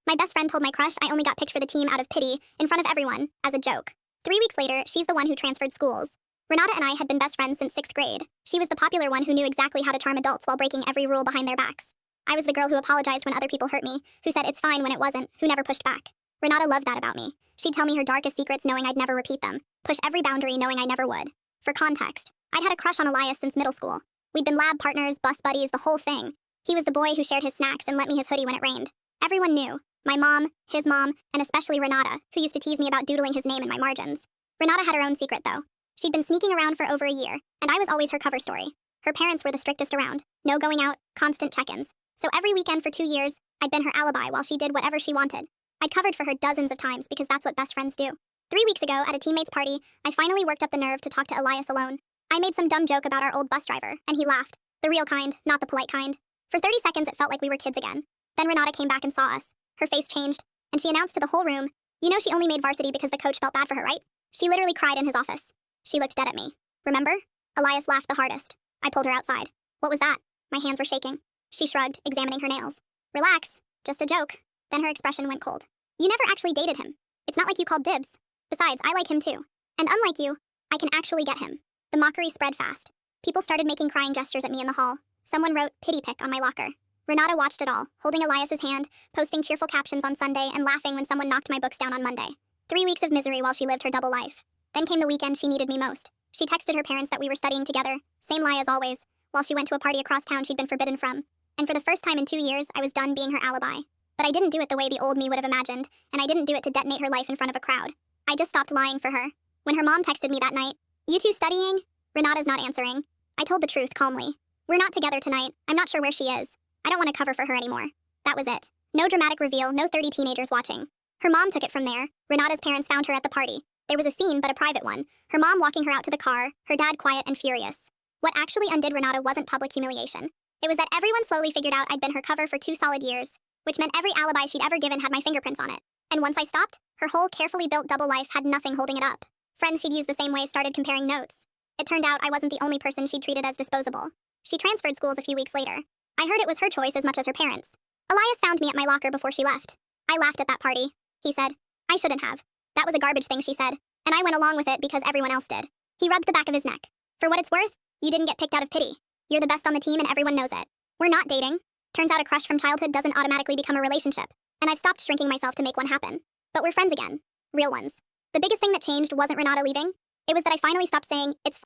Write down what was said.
My best friend told my crush I only got picked for the team out of pity, in front of everyone, as a joke. 3 weeks later, she's the one who transferred schools. Renata and I had been best friends since 6th grade. She was the popular one who knew exactly how to charm adults while breaking every rule behind their backs. I was the girl who apologized when other people hurt me, who said it's fine when it wasn't, who never pushed back. Renata loved that about me. She'd tell me her darkest secrets knowing I'd never repeat them, push every boundary knowing I never would. For context, I'd had a crush on Elias since middle school. We'd been lab partners, bus buddies, the whole thing. He was the boy who shared his snacks and lent me his hoodie when it rained. Everyone knew. My mom, his mom, and especially Renata, who used to tease me about doodling his name in my margins. Renata had her own secret, though. She'd been sneaking around for over a year, and I was always her cover story. Her parents were the strictest around. No going out, constant check-ins. So every weekend for 2 years, I'd been her alibi while she did whatever she wanted. I'd covered for her dozens of times because that's what best friends do. 3 weeks ago, at a teammate's party, I finally worked up the nerve to talk to Elias alone. I made some dumb joke about our old bus driver, and he laughed. The real kind, not the polite kind. For 30 seconds, it felt like we were kids again. Then Renata came back and saw us. Her face changed, and she announced to the whole room, "You know she only made varsity because the coach felt bad for her, right?" She literally cried in his office. She looked dead at me. "Remember?" Elias laughed the hardest. I pulled her outside. "What was that?" My hands were shaking. She shrugged, examining her nails. "Relax. Just a joke." Then her expression went cold. "You never actually dated him. It's not like you called dibs. Besides, I like him too. And unlike you, I can actually get him." The mockery spread fast. People started making crying gestures at me in the hall. Someone wrote "pity pick" on my locker. Renata watched it all, holding Elias's hand, posting cheerful captions on Sunday, and laughing when someone knocked my books down on Monday. 3 weeks of misery while she lived her double life. Then came the weekend she needed me most. She texted her parents that we were studying together, same lie as always, while she went to a party across town she'd been forbidden from. And for the first time in 2 years, I was done being her alibi. But I didn't do it the way the old me would have imagined, and I didn't do it to detonate her life in front of a crowd. I just stopped lying for her. When her mom texted me that night, "You two studying?" Renata's not answering. I told the truth calmly. "We're not together tonight. I'm not sure where she is. I don't want to cover for her anymore." That was it. No dramatic reveal, no 30 teenagers watching. Her mom took it from there. Renata's parents found her at the party. There was a scene, but a private one. Her mom walking her out to the car, her dad quiet and furious. What actually undid Renata wasn't public humiliation. It was that everyone slowly figured out I'd been her cover for 2 solid years, which meant every alibi she'd ever given had my fingerprints on it. And once I stopped, her whole carefully built double life had nothing holding it up. Friends she'd used the same way started comparing notes. It turned out I wasn't the only person she'd treated as disposable. She transferred schools a few weeks later. I heard it was her choice as much as her parents'. Elias found me at my locker before she left. "I laughed at that party," he said. "I shouldn't have. That was a garbage thing," she said, "and I went along with it because everyone else did." He rubbed the back of his neck. "For what it's worth, you didn't get picked out of pity. You're the best on the team and everyone knows it. We're not dating. Turns out a crush from childhood doesn't automatically become a relationship, and I've stopped shrinking myself to make one happen. But we're friends again. Real ones." The biggest thing that changed wasn't Renata leaving. It was that I finally stopped saying, "It's